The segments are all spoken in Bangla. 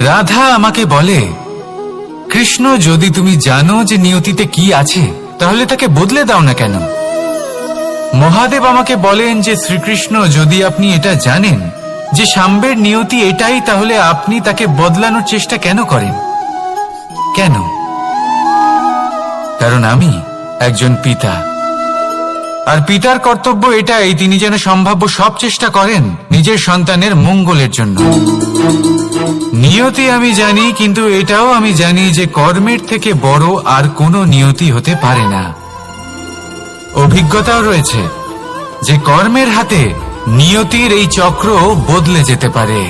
রাধা আমাকে বলে, কৃষ্ণ, যদি তুমি জানো যে নিয়তিতে কি আছে তাহলে তাকে বদলে দাও না কেন? মহাদেব আমাকে বলেন যে শ্রীকৃষ্ণ, যদি আপনি এটা জানেন যে সাম্বের নিয়তি এটাই, তাহলে আপনি তাকে বদলানোর চেষ্টা কেন করেন? কেন? কারণ আমি একজন পিতা, আর পিতার কর্তব্য এটাই, তিনি যেন সম্ভাব্য সব চেষ্টা করেন নিজের সন্তানের মঙ্গলের জন্য। নিয়তি আমি জানি, কিন্তু এটাও আমি জানি যে কর্মের থেকে বড় আর কোনো নিয়তি হতে পারে না। অভিজ্ঞতাও রয়েছে যে কর্মের হাতে নিয়তির এই চক্র বদলে যেতে পারে।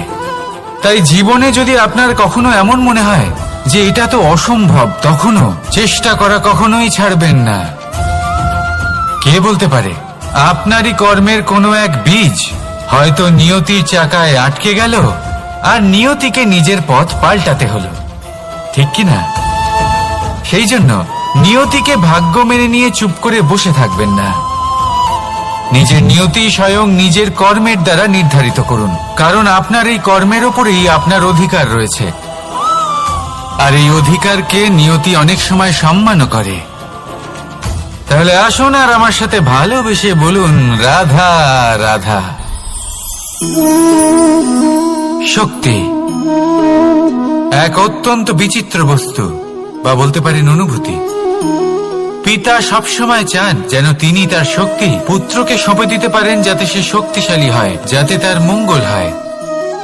তাই জীবনে যদি আপনার কখনো এমন মনে হয় যে এটা তো অসম্ভব, তখনও চেষ্টা করা কখনোই ছাড়বেন না। কে বলতে পারে আপনারই কর্মের কোনো এক বীজ হয়তো নিয়তির চাকায় আটকে গেল আর নিয়তিকে নিজের পথ পাল্টাতে হলো, ঠিক কিনা? সেই জন্য নিয়তিকে ভাগ্য মেনে নিয়ে চুপ করে বসে থাকবেন না। নিজের নিয়তি স্বয়ং নিজের কর্মের দ্বারা নির্ধারিত করুন, কারণ আপনার এই কর্মের ওপরেই আপনার অধিকার রয়েছে। আর এই অধিকারকে নিয়তি অনেক সময় সম্মানও করে। তাহলে আসুন আর আমার সাথে ভালোবেসে বলুন, রাধা রাধা। শক্তি এক অত্যন্ত বিচিত্র বস্তু, বা বলতে পারেন অনুভূতি। পিতা সবসময় চান যেন তিনি তার শক্তি পুত্রকে সঁপে দিতে পারেন, যাতে সে শক্তিশালী হয়, যাতে তার মঙ্গল হয়।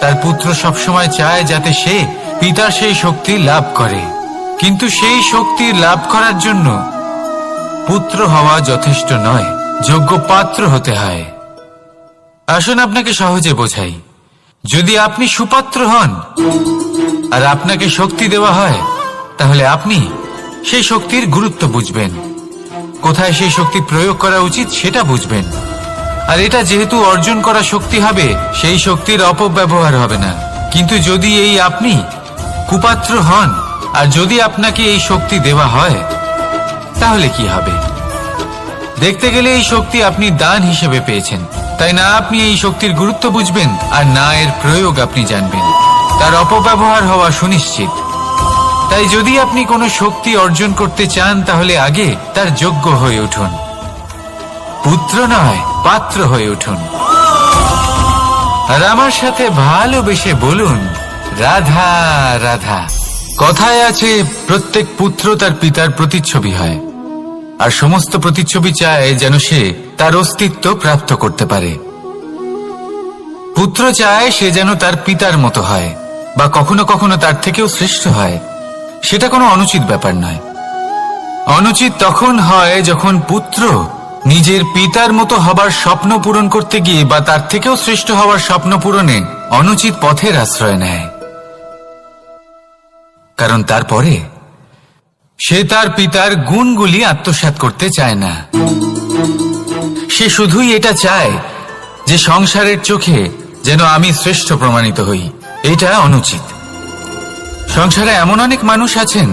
তার পুত্র সবসময় চায় যাতে সে পিতার সেই শক্তি লাভ করে, কিন্তু সেই শক্তি লাভ করার জন্য পুত্র হওয়া যথেষ্ট নয়, যোগ্য পাত্র হতে হয়। আসুন আপনাকে সহজে বোঝাই। যদি আপনি সুপাত্র হন আর আপনাকে শক্তি দেওয়া হয়, তাহলে আপনি সেই শক্তির গুরুত্ব বুঝবেন, কোথায় সেই শক্তি প্রয়োগ করা উচিত সেটা বুঝবেন। আর এটা যেহেতু অর্জন করা শক্তি হবে, সেই শক্তির অপব্যবহার হবে না। কিন্তু যদি এই আপনি কুপাত্র হন আর যদি আপনাকে এই শক্তি দেওয়া হয়, তাহলে কি হবে? দেখতে গেলে এই শক্তি আপনি দান হিসেবে পেয়েছেন, তাই না আপনি এই শক্তির গুরুত্ব বুঝবেন আর না এর প্রয়োগ আপনি জানবেন। তার অপব্যবহার হওয়া সুনিশ্চিত। তাই যদি আপনি কোনো শক্তি অর্জন করতে চান, তাহলে আগে তার যোগ্য হয়ে উঠুন, পুত্র নয় পাত্র হয়ে উঠুন। আর আমার সাথে ভালোবেসে বলুন, রাধা রাধা। কথায় আছে, প্রত্যেক পুত্র তার পিতার প্রতিচ্ছবি হয়, আর সমস্ত প্রতিচ্ছবি চায় যেন সে তার অস্তিত্ব প্রাপ্ত করতে পারে। পুত্র চায় সে যেন তার পিতার মতো হয়, বা কখনো কখনো তার থেকেও শ্রেষ্ঠ হয়। সেটা কোনো অনুচিত ব্যাপার নয়। অনুচিত তখন হয় যখন পুত্র নিজের পিতার মতো হবার স্বপ্ন পূরণ করতে গিয়ে বা তার থেকেও শ্রেষ্ঠ হওয়ার স্বপ্ন পূরণে অনুচিত পথের আশ্রয় নেয়। কারণ তারপরে সে তার পিতার গুণগুলি আত্মসাৎ করতে চায় না। সে শুধুই এটা চায় যে সংসারের চোখে যেন আমি শ্রেষ্ঠ প্রমাণিত হই। এটা অনুচিত। সংসারে এমন অনেক মানুষ আছেন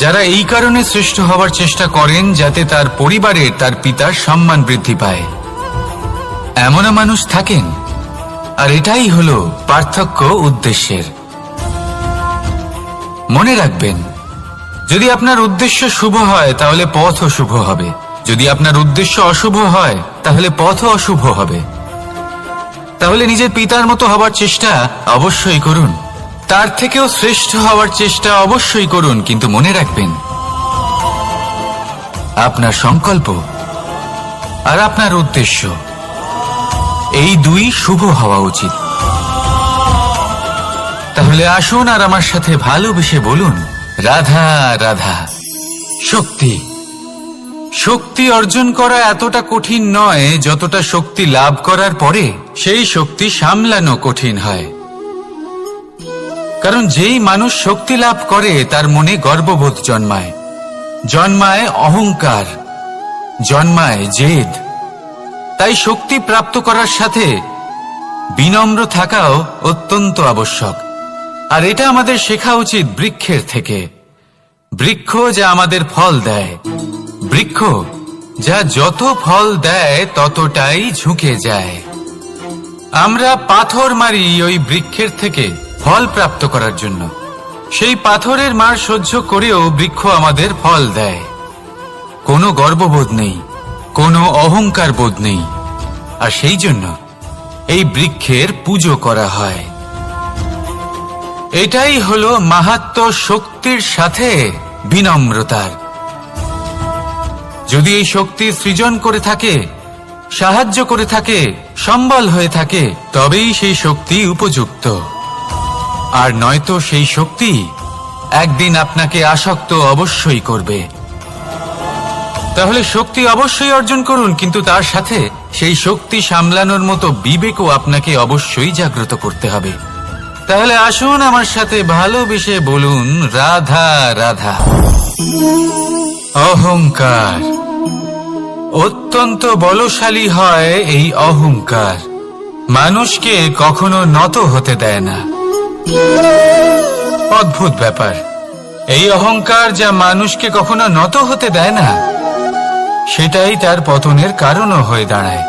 যারা এই কারণে শ্রেষ্ঠ হওয়ার চেষ্টা করেন যাতে তার পরিবারে তার পিতার সম্মান বৃদ্ধি পায়। এমনও মানুষ থাকেন, আর এটাই হলো পার্থক্য উদ্দেশ্যের। মনে রাখবেন, যদি আপনার উদ্দেশ্য শুভ হয় তাহলে পথও শুভ হবে, যদি আপনার উদ্দেশ্য অশুভ হয় তাহলে পথও অশুভ হবে। তাহলে নিজের পিতার মতো হবার চেষ্টা অবশ্যই করুন, তার থেকেও শ্রেষ্ঠ হওয়ার চেষ্টা অবশ্যই করুন, কিন্তু মনে রাখবেন আপনার সংকল্প আর আপনার উদ্দেশ্য এই দুই শুভ হওয়া উচিত। তাহলে আসুন আর আমার সাথে ভালোবেসে বলুন, রাধা রাধা। শক্তি শক্তি অর্জন করা এতটা কঠিন নয় যতটা শক্তি লাভ করার পরে সেই শক্তি সামলানো কঠিন হয়। কারণ যেই মানুষ শক্তি লাভ করে তার মনে গর্ববোধ জন্মায়, জন্মায় অহংকার, জন্মায় জেদ। তাই শক্তি প্রাপ্ত করার সাথে বিনম্র থাকাও অত্যন্ত আবশ্যক। আর এটা আমাদের শেখা উচিত বৃক্ষের থেকে। বৃক্ষ যা আমাদের ফল দেয়, বৃক্ষ যা যত ফল দেয় ততটাই ঝুঁকে যায়। আমরা পাথর মারি ওই বৃক্ষের থেকে ফল প্রাপ্ত করার জন্য, সেই পাথরের মার সহ্য করেও বৃক্ষ আমাদের ফল দেয়। কোনো গর্ববোধ নেই, কোনো অহংকার বোধ নেই, আর সেই জন্য এই বৃক্ষের পুজো করা হয়। এটাই হলো মাহাত্ম্য শক্তির সাথে বিনম্রতার। যদি এই শক্তি সৃজন করে থাকে, সাহায্য করে থাকে, সম্বল হয়ে থাকে, তবেই সেই শক্তি উপযুক্ত। আর নয়তো সেই শক্তি একদিন আপনাকে আসক্ত অবশ্যই করবে। তাহলে শক্তি অবশ্যই অর্জন করুন, কিন্তু তার সাথে সেই শক্তি সামলানোর মতো বিবেকও আপনাকে অবশ্যই জাগ্রত করতে হবে। তাহলে আসুন আমার সাথে ভালোবেসে বলুন, রাধা রাধা। অহংকার অত্যন্ত বলশালী হয়। এই অহংকার মানুষকে কখনো নত হতে দেয় না। অদ্ভুত ব্যাপার, এই অহংকার যা মানুষকে কখনো নত হতে দেয় না, সেটাই তার পতনের কারণও হয়ে দাঁড়ায়।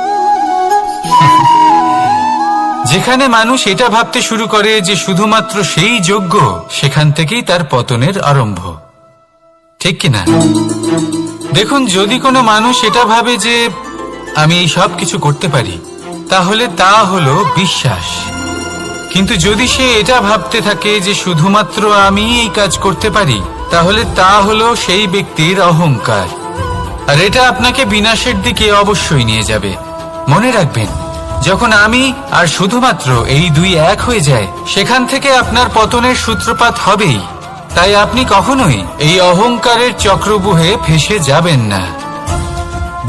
যেখানে মানুষ এটা ভাবতে শুরু করে যে শুধুমাত্র সেই যোগ্য, সেখান থেকেই তার পতনের আরম্ভ। ঠিক কিনা? দেখুন, যদি কোনো মানুষ এটা ভাবে যে আমি এই সব কিছু করতে পারি, তাহলে তা হলো বিশ্বাস। কিন্তু যদি সে এটা ভাবতে থাকে যে শুধুমাত্র আমি এই কাজ করতে পারি, তাহলে তা হলো সেই ব্যক্তির অহংকার। আর এটা আপনাকে বিনাশের দিকে অবশ্যই নিয়ে যাবে। মনে রাখবেন, যখন আমি আর শুধুমাত্র এই দুই এক হয়ে যায়, সেখান থেকে আপনার পতনের সূত্রপাত হবেই। তাই আপনি কখনোই এই অহংকারের চক্রব্যূহে ফেঁসে যাবেন না।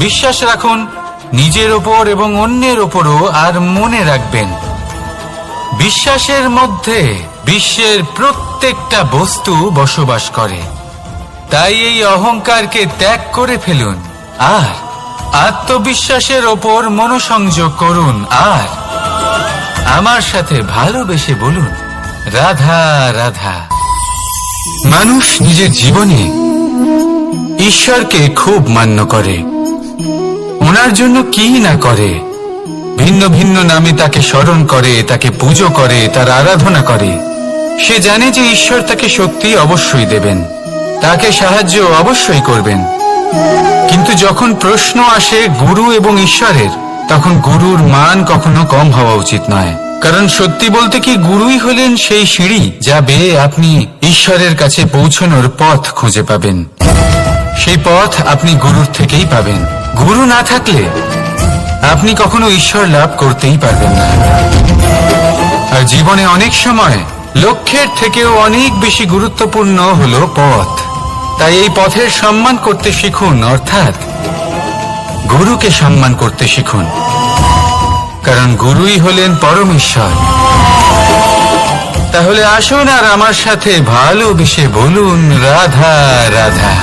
বিশ্বাস রাখুন নিজের ওপর এবং অন্যের ওপরও। আর মনে রাখবেন, বিশ্বাসের মধ্যে বিশ্বের প্রত্যেকটা বস্তু বসবাস করে। তাই এই অহংকারকে ত্যাগ করে ফেলুন আর আত্মবিশ্বাসের ওপর মনোসংযোগ করুন। আর আমার সাথে ভালোবেসে বলুন, রাধা রাধা। মানুষ নিজের জীবনে ঈশ্বরকে খুব মান্য করে, ওনার জন্য কি না করে। ভিন্ন ভিন্ন নামে তাকে স্মরণ করে, তাকে পুজো করে, তার আরাধনা করে। সে জানে যে ঈশ্বর তাকে শক্তি অবশ্যই দেবেন, তাকে সাহায্য অবশ্যই করবেন। কিন্তু যখন প্রশ্ন আসে গুরু এবং ঈশ্বরের, তখন গুরুর মান কখনো কম হওয়া উচিত নয়। কারণ সত্যি বলতে কি, গুরুই হলেন সেই সিঁড়ি যা বেয়ে আপনি ঈশ্বরের কাছে পৌঁছানোর পথ খুঁজে পাবেন। সেই পথ আপনি গুরুর থেকেই পাবেন। গুরু না থাকলে আপনি কখনো ঈশ্বর লাভ করতেই পারবেন না। আর জীবনে অনেক সময় লক্ষ্যের থেকেও অনেক বেশি গুরুত্বপূর্ণ হলো পথ। তাই এই পথের সম্মান করতে শিখুন, অর্থাৎ গুরুকে সম্মান করতে শিখুন। কারণ গুরুই হলেন পরমেশ্বর। তাহলে আসুন আর আমার সাথে ভালোবেসে বলুন, রাধা রাধা।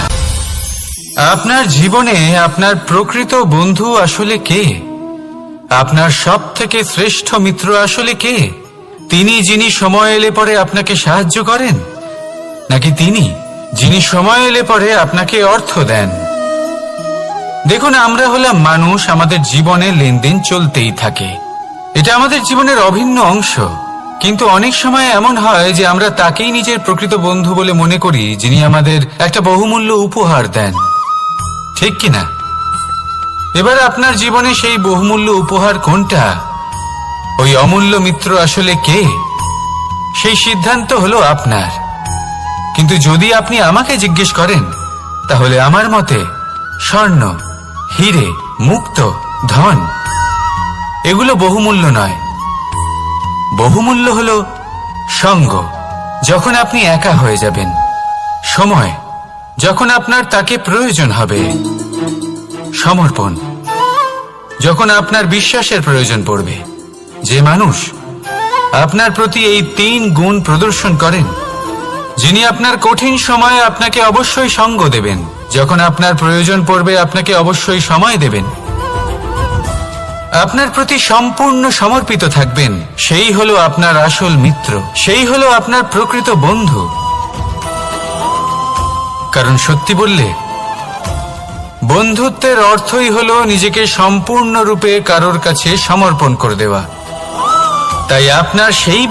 আপনার জীবনে আপনার প্রকৃত বন্ধু আসলে কে? আপনার সব থেকে শ্রেষ্ঠ মিত্র আসলে কে? তিনি যিনি সময় এলে পরে আপনাকে সাহায্য করেন, নাকি তিনি যিনি সময় এলে পরে আপনাকে অর্থ দেন? দেখুন, আমরা হলাম মানুষ, আমাদের জীবনে লেনদেন চলতেই থাকে। এটা আমাদের জীবনের অভিন্ন অংশ। কিন্তু অনেক সময় এমন হয় যে আমরা তাকেই নিজের প্রকৃত বন্ধু বলে মনে করি, যিনি আমাদের একটা বহুমূল্য উপহার দেন। ঠিক কিনা? এবার আপনার জীবনে সেই বহুমূল্য উপহার কোনটা, ওই অমূল্য মিত্র আসলে কে, সেই সিদ্ধান্ত হলো আপনার। কিন্তু যদি আপনি আমাকে জিজ্ঞেস করেন, তাহলে আমার মতে স্বর্ণ, হিরে, মুক্ত, ধন এগুলো বহুমূল্য নয়। বহুমূল্য হলো সঙ্গ, যখন আপনি একা হয়ে যাবেন। সময়, যখন আপনার তাকে প্রয়োজন হবে। সমর্পণ, যখন আপনার বিশ্বাসের প্রয়োজন পড়বে। যে মানুষ আপনার প্রতি এই 3 গুণ প্রদর্শন করেন, যিনি আপনার কঠিন সময়ে আপনাকে অবশ্যই সঙ্গ দেবেন, যখন আপনার প্রয়োজন পড়বে আপনাকে অবশ্যই সময় দেবেন, আপনার প্রতি সম্পূর্ণ সমর্পিত থাকবেন, সেই হলো আপনার আসল মিত্র, সেই হলো আপনার প্রকৃত বন্ধু। কারণ সত্যি বললে, বন্ধুত্বের অর্থই হলো নিজেকে সম্পূর্ণরূপে কারোর কাছে সমর্পণ করে দেওয়া। তাই আপনার সেই